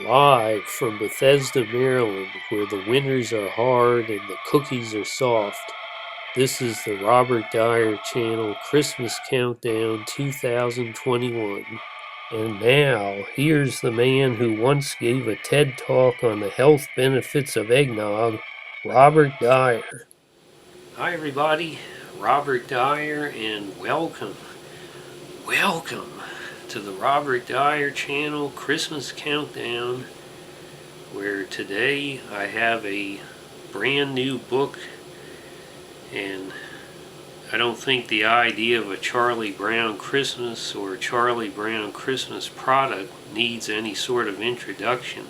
Live from Bethesda, Maryland, where the winters are hard and the cookies are soft. This is the Robert Dyer Channel Christmas Countdown 2021. And now, here's the man who once gave a TED Talk on the health benefits of eggnog, Robert Dyer. Hi everybody, Robert Dyer, and welcome to the Robert Dyer Channel Christmas Countdown, where today I have a brand new book, and I don't think the idea of a Charlie Brown Christmas or Charlie Brown Christmas product needs any sort of introduction.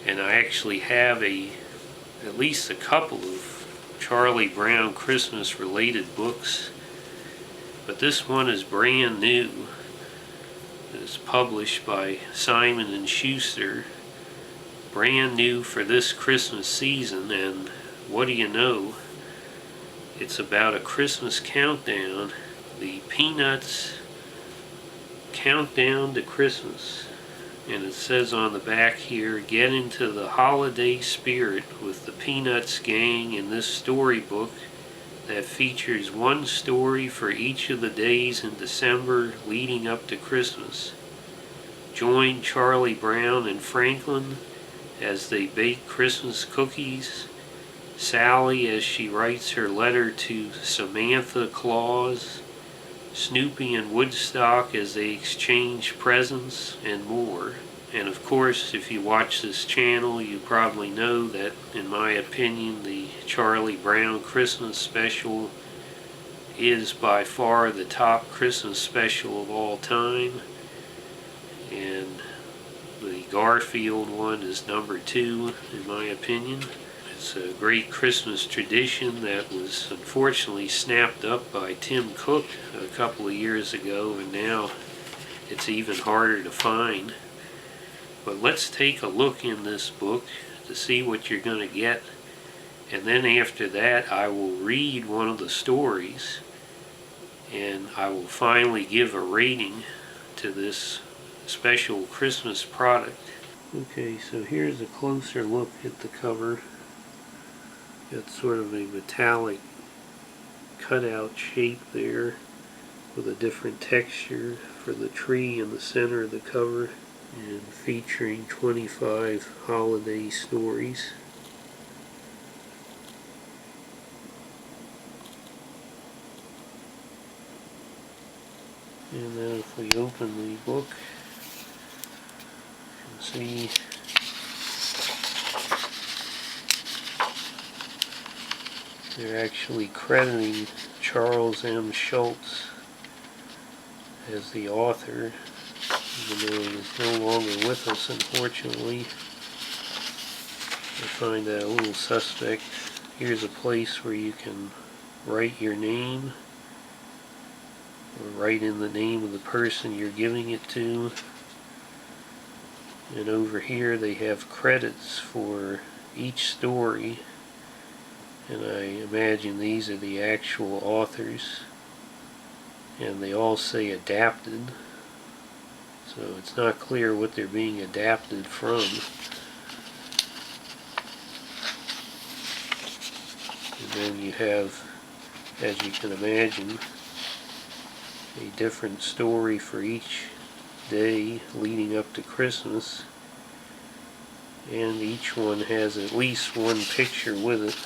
And I actually have at least a couple of Charlie Brown Christmas related books, but this one is brand new. It's published by Simon & Schuster, brand new for this Christmas season, and what do you know? It's about a Christmas countdown, the Peanuts Countdown to Christmas. And it says on the back here, get into the holiday spirit with the Peanuts gang in this storybook that features one story for each of the days in December leading up to Christmas. Join Charlie Brown and Franklin as they bake Christmas cookies, Sally as she writes her letter to Samantha Claus, Snoopy and Woodstock as they exchange presents, and more. And of course, if you watch this channel, you probably know that, in my opinion, the Charlie Brown Christmas special is by far the top Christmas special of all time. And the Garfield one is number 2, in my opinion. It's a great Christmas tradition that was unfortunately snapped up by Tim Cook a couple of years ago, and now it's even harder to find. But let's take a look in this book to see what you're going to get, and then after that I will read one of the stories, and I will finally give a rating to this special Christmas product. Okay, so here's a closer look at the cover. Got sort of a metallic cutout shape there with a different texture for the tree in the center of the cover, and featuring 25 holiday stories. And then if we open the book, you can see they're actually crediting Charles M. Schulz as the author, even though he is no longer with us, unfortunately. I find that a little suspect. Here's a place where you can write your name, or write in the name of the person you're giving it to. And over here they have credits for each story, and I imagine these are the actual authors, and they all say adapted, so it's not clear what they're being adapted from. And then you have, as you can imagine, a different story for each day leading up to Christmas, and each one has at least one picture with it.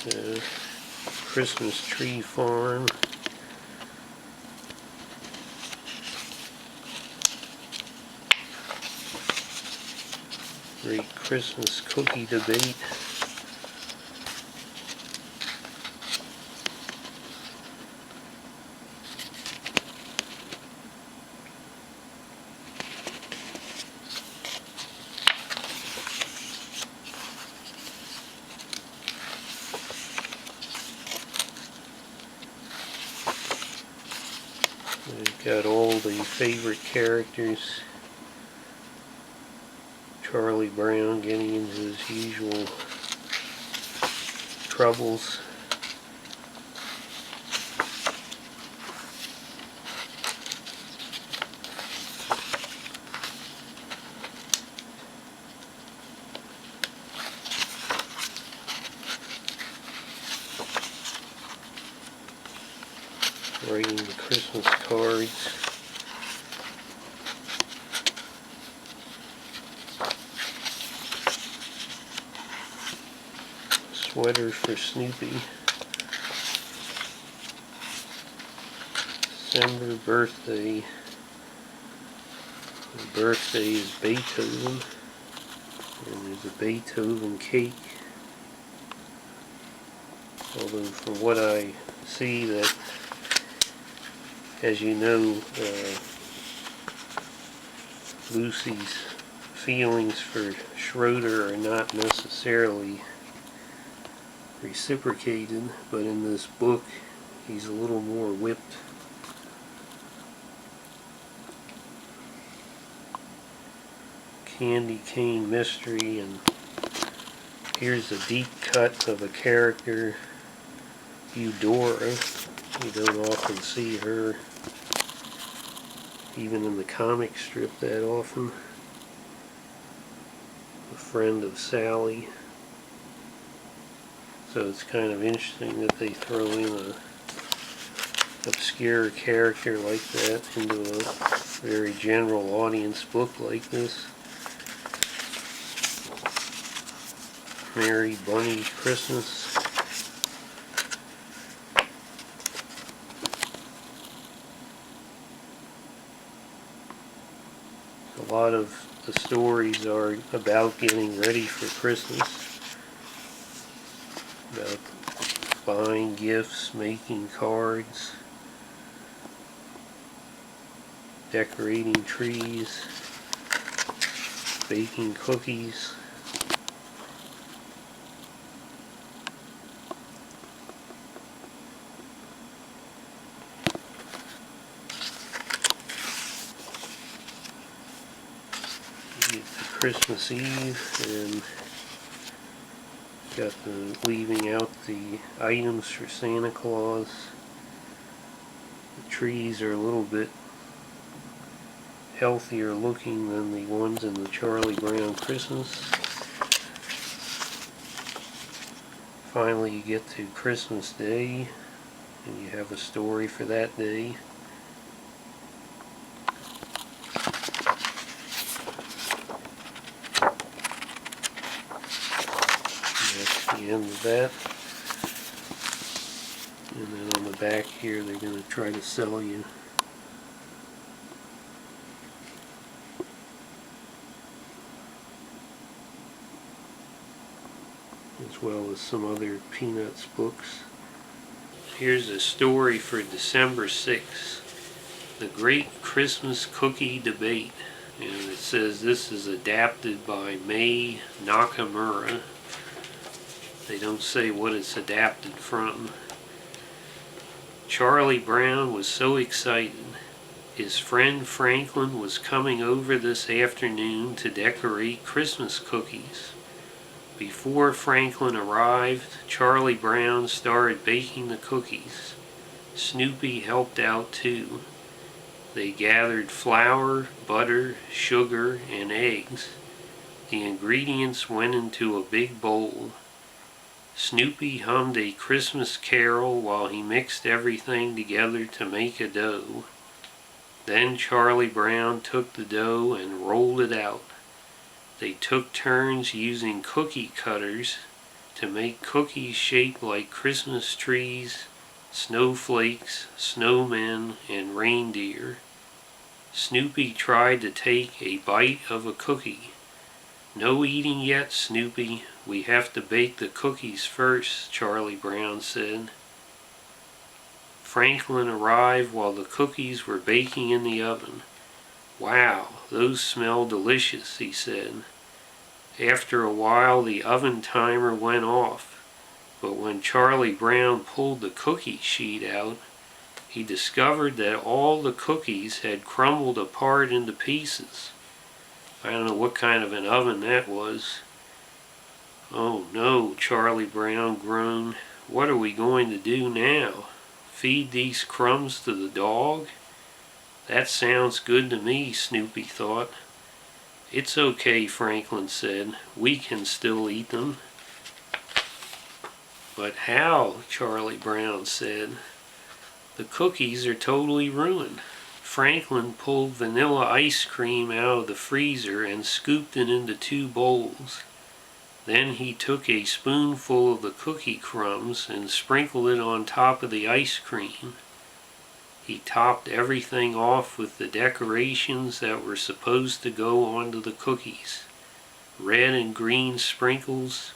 Got Christmas Tree Farm, Great Christmas Cookie Debate, We've got all the favorite characters Charlie Brown getting into his usual troubles. Writing the Christmas cards. Sweaters for Snoopy. December birthday. The birthday is Beethoven. And there's a Beethoven cake. Although from what I see, that, as you know, Lucy's feelings for Schroeder are not necessarily reciprocated, but in this book he's a little more whipped. Candy cane mystery, and here's a deep cut of a character, Eudora. You don't often see her, even in the comic strip, that often. A friend of Sally. So it's kind of interesting that they throw in a obscure character like that into a very general audience book like this. Merry Bunny Christmas. A lot of the stories are about getting ready for Christmas. About buying gifts, making cards, decorating trees, baking cookies. You get to Christmas Eve and got the leaving out the items for Santa Claus. The trees are a little bit healthier looking than the ones in the Charlie Brown Christmas. Finally you get to Christmas Day and you have a story for that day. The end of that, and then on the back here they're going to try to sell you as well as some other Peanuts books. Here's a story for December 6th, The Great Christmas Cookie Debate, and it says this is adapted by Mai Nakamura. They don't say what it's adapted from. Charlie Brown was so excited. His friend Franklin was coming over this afternoon to decorate Christmas cookies. Before Franklin arrived, Charlie Brown started baking the cookies. Snoopy helped out too. They gathered flour, butter, sugar, and eggs. The ingredients went into a big bowl. Snoopy hummed a Christmas carol while he mixed everything together to make a dough. Then Charlie Brown took the dough and rolled it out. They took turns using cookie cutters to make cookies shaped like Christmas trees, snowflakes, snowmen, and reindeer. Snoopy tried to take a bite of a cookie. "No eating yet, Snoopy. We have to bake the cookies first," Charlie Brown said. Franklin arrived while the cookies were baking in the oven. "Wow, those smell delicious," he said. After a while, the oven timer went off, but when Charlie Brown pulled the cookie sheet out, he discovered that all the cookies had crumbled apart into pieces. I don't know what kind of an oven that was. Oh no, Charlie Brown groaned. What are we going to do now? Feed these crumbs to the dog? That sounds good to me, Snoopy thought. It's okay, Franklin said. We can still eat them. But how? Charlie Brown said. The cookies are totally ruined. Franklin pulled vanilla ice cream out of the freezer and scooped it into 2 bowls. Then he took a spoonful of the cookie crumbs and sprinkled it on top of the ice cream. He topped everything off with the decorations that were supposed to go onto the cookies. Red and green sprinkles,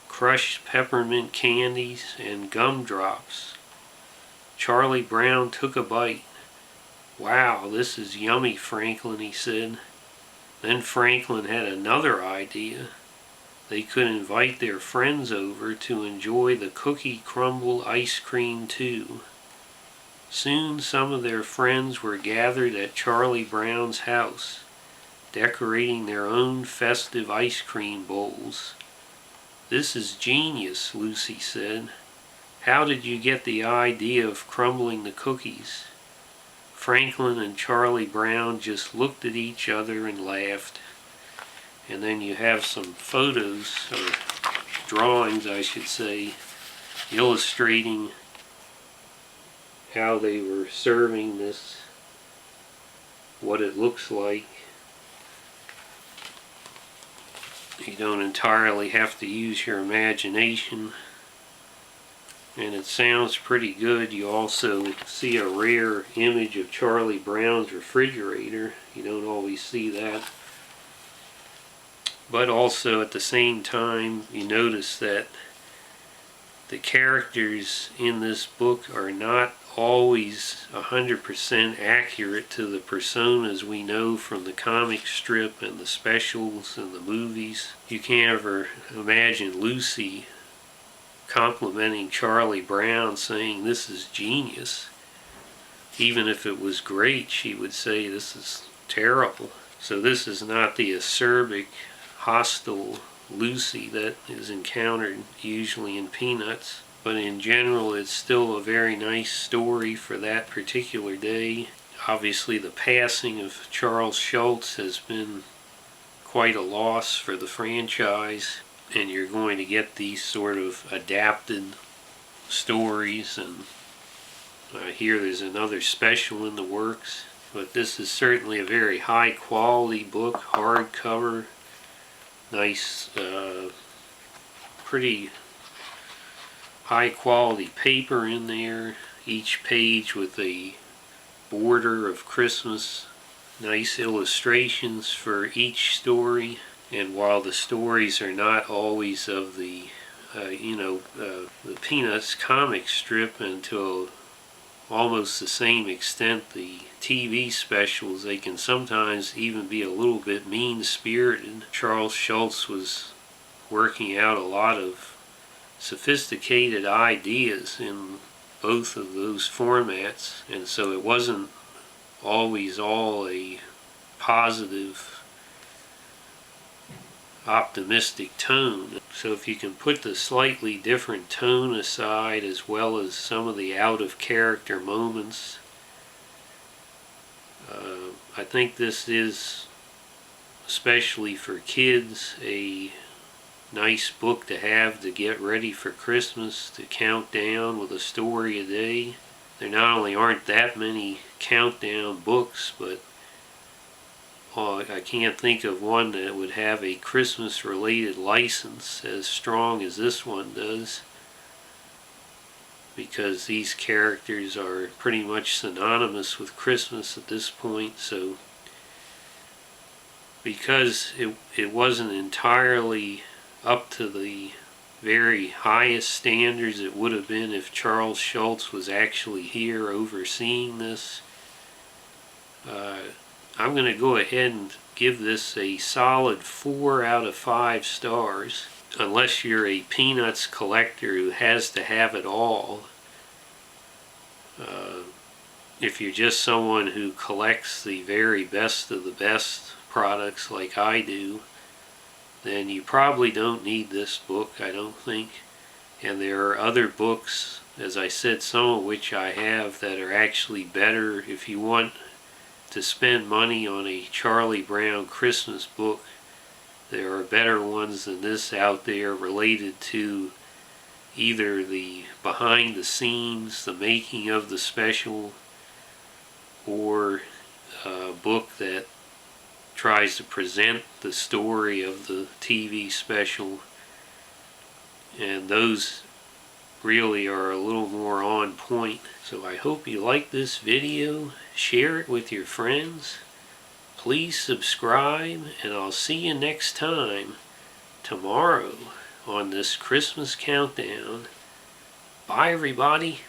crushed peppermint candies, and gumdrops. Charlie Brown took a bite. Wow, this is yummy, Franklin, he said. Then Franklin had another idea. They could invite their friends over to enjoy the cookie crumble ice cream too. Soon some of their friends were gathered at Charlie Brown's house, decorating their own festive ice cream bowls. This is genius, Lucy said. How did you get the idea of crumbling the cookies? Franklin and Charlie Brown just looked at each other and laughed. And then you have some photos, or drawings I should say, illustrating how they were serving this, what it looks like. You don't entirely have to use your imagination. And it sounds pretty good. You also see a rare image of Charlie Brown's refrigerator. You don't always see that. But also at the same time, you notice that the characters in this book are not always 100% accurate to the personas we know from the comic strip and the specials and the movies. You can't ever imagine Lucy complimenting Charlie Brown, saying this is genius. Even if it was great, she would say this is terrible. So this is not the acerbic, hostile Lucy that is encountered usually in Peanuts. But in general, it's still a very nice story for that particular day. Obviously, the passing of Charles Schulz has been quite a loss for the franchise, and you're going to get these sort of adapted stories, and here there's another special in the works. But this is certainly a very high quality book, hardcover, nice, pretty high quality paper in there, each page with a border of Christmas, nice illustrations for each story. And while the stories are not always of the the Peanuts comic strip, and to almost the same extent the TV specials, they can sometimes even be a little bit mean-spirited. Charles Schulz was working out a lot of sophisticated ideas in both of those formats, and so it wasn't always all a positive, optimistic tone. So if you can put the slightly different tone aside, as well as some of the out-of-character moments, I think this is, especially for kids, a nice book to have to get ready for Christmas, to count down with a story a day. There not only aren't that many countdown books, but I can't think of one that would have a Christmas-related license as strong as this one does, because these characters are pretty much synonymous with Christmas at this point. So because it wasn't entirely up to the very highest standards it would have been if Charles Schulz was actually here overseeing this, I'm going to go ahead and give this a solid 4 out of 5 stars. Unless you're a Peanuts collector who has to have it all. If you're just someone who collects the very best of the best, products like I do, then you probably don't need this book, I don't think. And there are other books, as I said, some of which I have, that are actually better. If you want to spend money on a Charlie Brown Christmas book, there are better ones than this out there related to either the behind the scenes, the making of the special, or a book that tries to present the story of the TV special. And those really are a little more on point. So I hope you like this video. Share it with your friends. Please subscribe, and I'll see you next time, tomorrow, on this Christmas countdown. Bye, everybody.